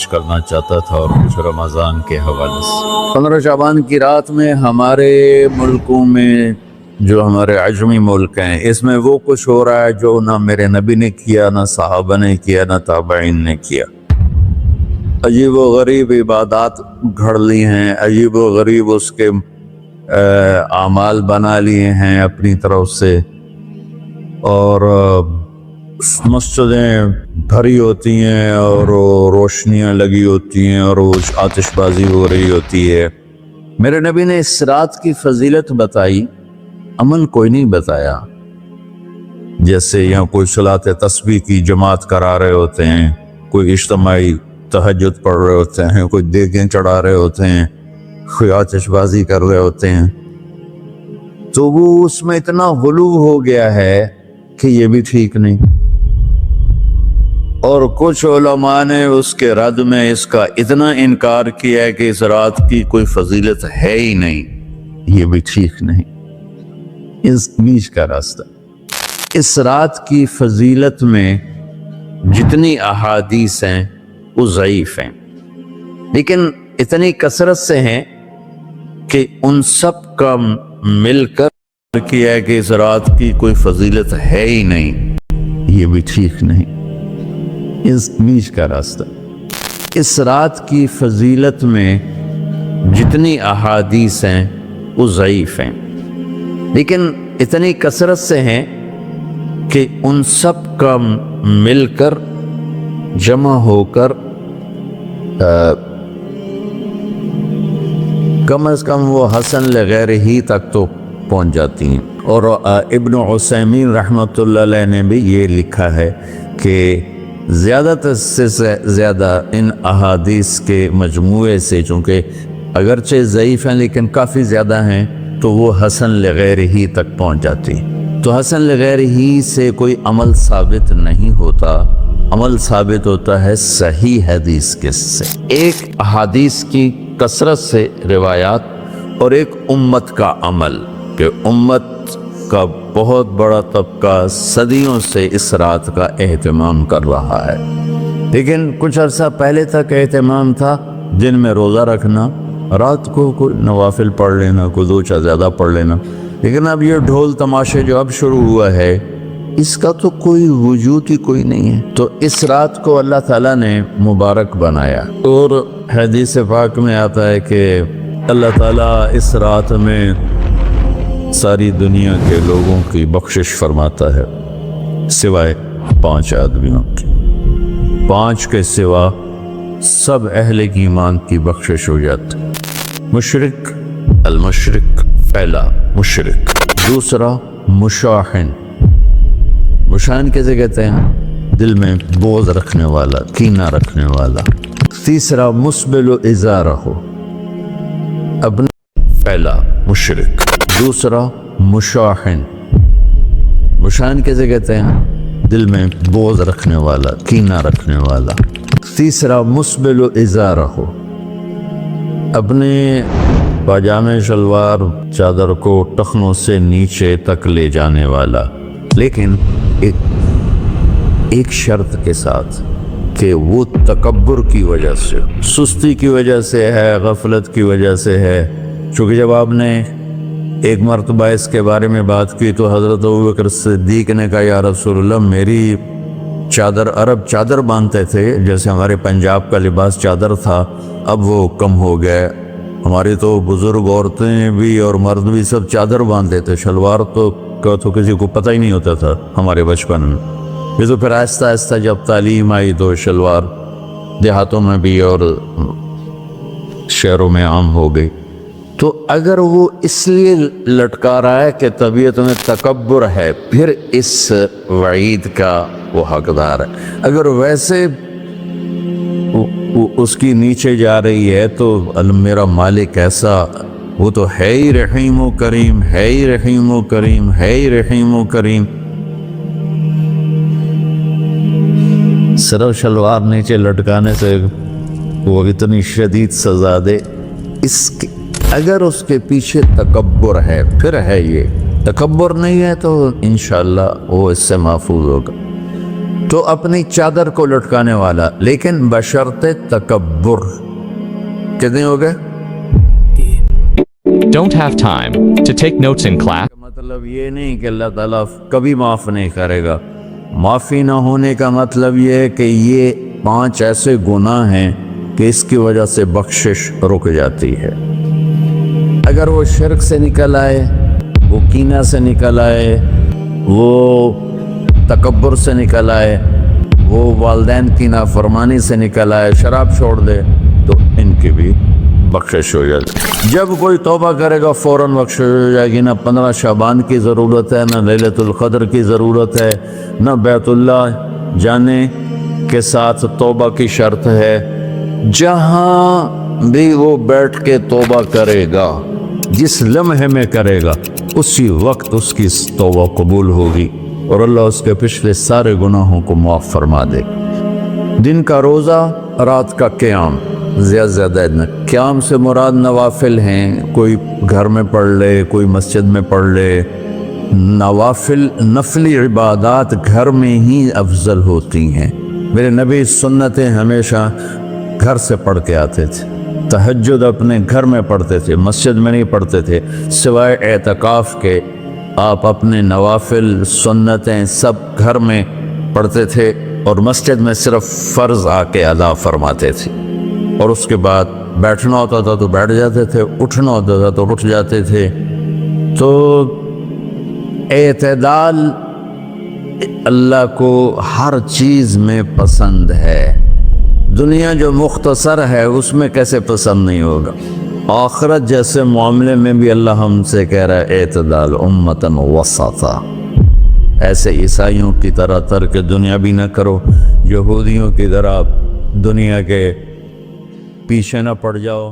کرنا چاہتا تھا اور کچھ رمضان کے حوالے سے 15 شعبان کی رات میں ہمارے ملکوں میں جو ہمارے عجمی ملک ہیں اس میں وہ کچھ ہو رہا ہے جو نہ میرے نبی نے کیا، نہ صحابہ نے کیا، نہ تابعین نے کیا۔ عجیب و غریب عبادات گھڑ لی ہیں، عجیب و غریب اس کے اعمال بنا لیے ہیں اپنی طرف سے، اور مسجدیں بھری ہوتی ہیں اور روشنیاں لگی ہوتی ہیں اور وہ آتش بازی ہو رہی ہوتی ہے۔ میرے نبی نے اس رات کی فضیلت بتائی، عمل کوئی نہیں بتایا۔ جیسے یہاں کوئی صلاۃ تسبیح کی جماعت کرا رہے ہوتے ہیں، کوئی اجتماعی تہجد پڑھ رہے ہوتے ہیں، کوئی دیگیں چڑھا رہے ہوتے ہیں، کوئی آتش بازی کر رہے ہوتے ہیں، تو وہ اس میں اتنا غلو ہو گیا ہے کہ یہ بھی ٹھیک نہیں۔ اور کچھ علماء نے اس کے رد میں اس کا اتنا انکار کیا ہے کہ اس رات کی کوئی فضیلت ہے ہی نہیں، یہ بھی ٹھیک نہیں۔ اس بیچ کا راستہ، اس رات کی فضیلت میں جتنی احادیث ہیں وہ ضعیف ہیں، لیکن اتنی کثرت سے ہیں کہ ان سب کا مل کر کیا ہے کہ اس رات کی کوئی فضیلت ہے ہی نہیں، یہ بھی ٹھیک نہیں۔ اس بیچ کا راستہ، اس رات کی فضیلت میں جتنی احادیث ہیں وہ ضعیف ہیں، لیکن اتنی کثرت سے ہیں کہ ان سب کا مل کر جمع ہو کر کم از کم وہ حسن لغیر ہی تک تو پہنچ جاتی ہیں۔ اور ابن عثیمین رحمۃ اللہ علیہ نے بھی یہ لکھا ہے کہ زیادہ سے زیادہ ان احادیث کے مجموعے سے، چونکہ اگرچہ ضعیف ہیں لیکن کافی زیادہ ہیں، تو وہ حسن لغیر ہی تک پہنچ جاتی۔ تو حسن لغیر ہی سے کوئی عمل ثابت نہیں ہوتا، عمل ثابت ہوتا ہے صحیح حدیث کے سے۔ ایک احادیث کی کثرت سے روایات اور ایک امت کا عمل، کہ امت کا بہت بڑا طبقہ صدیوں سے اس رات کا اہتمام کر رہا ہے، لیکن کچھ عرصہ پہلے تک اہتمام تھا دن میں روزہ رکھنا، رات کو کوئی نوافل پڑھ لینا، کوئی دو چار زیادہ پڑھ لینا، لیکن اب یہ ڈھول تماشے جو اب شروع ہوا ہے اس کا تو کوئی وجود ہی کوئی نہیں ہے۔ تو اس رات کو اللہ تعالیٰ نے مبارک بنایا، اور حدیث پاک میں آتا ہے کہ اللہ تعالیٰ اس رات میں ساری دنیا کے لوگوں کی بخشش فرماتا ہے سوائے 5 آدمیوں کی۔ 5 کے سوا سب اہل ایمان کی بخشش ہو جاتی۔ مشرک، المشرک پہلا مشرک، دوسرا مشاحن، مشاحن کیسے کہتے ہیں؟ دل میں بغض رکھنے والا، کینہ رکھنے والا۔ تیسرا مسبل ازارہ، اپنا پہلا مشرک، دوسرا مشاحن، مشاحن کیسے کہتے ہیں؟ دل میں بغض رکھنے والا، کینہ رکھنے والا۔ تیسرا مسبل ازارہ، اپنے پاجامے شلوار چادر کو ٹخنوں سے نیچے تک لے جانے والا، لیکن ایک شرط کے ساتھ کہ وہ تکبر کی وجہ سے، سستی کی وجہ سے ہے، غفلت کی وجہ سے ہے۔ چونکہ جب آپ نے ایک مرتبہ اس کے بارے میں بات کی تو حضرت ابوبکر صدیق نے کہا یا رسول اللہ، میری چادر، عرب چادر باندھتے تھے جیسے ہمارے پنجاب کا لباس چادر تھا، اب وہ کم ہو گئے، ہماری تو بزرگ عورتیں بھی اور مرد بھی سب چادر باندھتے تھے، شلوار تو کسی کو پتہ ہی نہیں ہوتا تھا ہمارے بچپن میں۔ یہ تو پھر آہستہ آہستہ جب تعلیم آئی تو شلوار دیہاتوں میں بھی اور شہروں میں عام ہو گئی۔ تو اگر وہ اس لیے لٹکا رہا ہے کہ طبیعت میں تکبر ہے، پھر اس وعید کا وہ حقدار ہے۔ اگر ویسے اس کی نیچے جا رہی ہے تو میرا مالک ایسا، وہ تو ہے ہی رحیم و کریم، ہے ہی رحیم و کریم، ہے ہی رحیم و کریم، صرف شلوار نیچے لٹکانے سے وہ اتنی شدید سزا دے۔ اگر اس کے پیچھے تکبر ہے پھر ہے، یہ تکبر نہیں ہے تو انشاءاللہ وہ اس سے محفوظ ہوگا۔ تو اپنی چادر کو لٹکانے والا، لیکن بشرط تکبر۔ کتنے ہو گئے؟ Don't have time to take notes in class. مطلب یہ نہیں کہ اللہ تعالیٰ کبھی معاف نہیں کرے گا۔ معافی نہ ہونے کا مطلب یہ ہے کہ یہ 5 ایسے گناہ ہیں کہ اس کی وجہ سے بخشش رک جاتی ہے۔ اگر وہ شرک سے نکل آئے، وہ کینہ سے نکل آئے، وہ تکبر سے نکل آئے، وہ والدین کی نافرمانی سے نکل آئے، شراب چھوڑ دے، تو ان کی بھی بخشش ہو جائے۔ جب کوئی توبہ کرے گا فوراً بخشش ہو جائے گی۔ نہ 15 شعبان کی ضرورت ہے، نہ لیلۃ القدر کی ضرورت ہے، نہ بیت اللہ جانے کے ساتھ توبہ کی شرط ہے۔ جہاں بھی وہ بیٹھ کے توبہ کرے گا، جس لمحے میں کرے گا، اسی وقت اس کی توبہ قبول ہوگی اور اللہ اس کے پچھلے سارے گناہوں کو معاف فرما دے گا۔ دن کا روزہ، رات کا قیام، زیادہ قیام سے مراد نوافل ہیں، کوئی گھر میں پڑھ لے، کوئی مسجد میں پڑھ لے۔ نوافل، نفلی عبادات گھر میں ہی افضل ہوتی ہیں۔ میرے نبی سنتیں ہمیشہ گھر سے پڑھ کے آتے تھے۔ تہجد اپنے گھر میں پڑھتے تھے، مسجد میں نہیں پڑھتے تھے، سوائے اعتکاف کے آپ اپنے نوافل سنتیں سب گھر میں پڑھتے تھے، اور مسجد میں صرف فرض آ کے ادا فرماتے تھے۔ اور اس کے بعد بیٹھنا ہوتا تھا تو بیٹھ جاتے تھے، اٹھنا ہوتا تھا تو اٹھ جاتے تھے۔ تو اعتدال اللہ کو ہر چیز میں پسند ہے۔ دنیا جو مختصر ہے اس میں کیسے پسند نہیں ہوگا؟ آخرت جیسے معاملے میں بھی اللہ ہم سے کہہ رہا ہے اعتدال، امتاً وسطا۔ ایسے عیسائیوں کی طرح ترک دنیا بھی نہ کرو، یہودیوں کی طرح دنیا کے پیچھے نہ پڑ جاؤ۔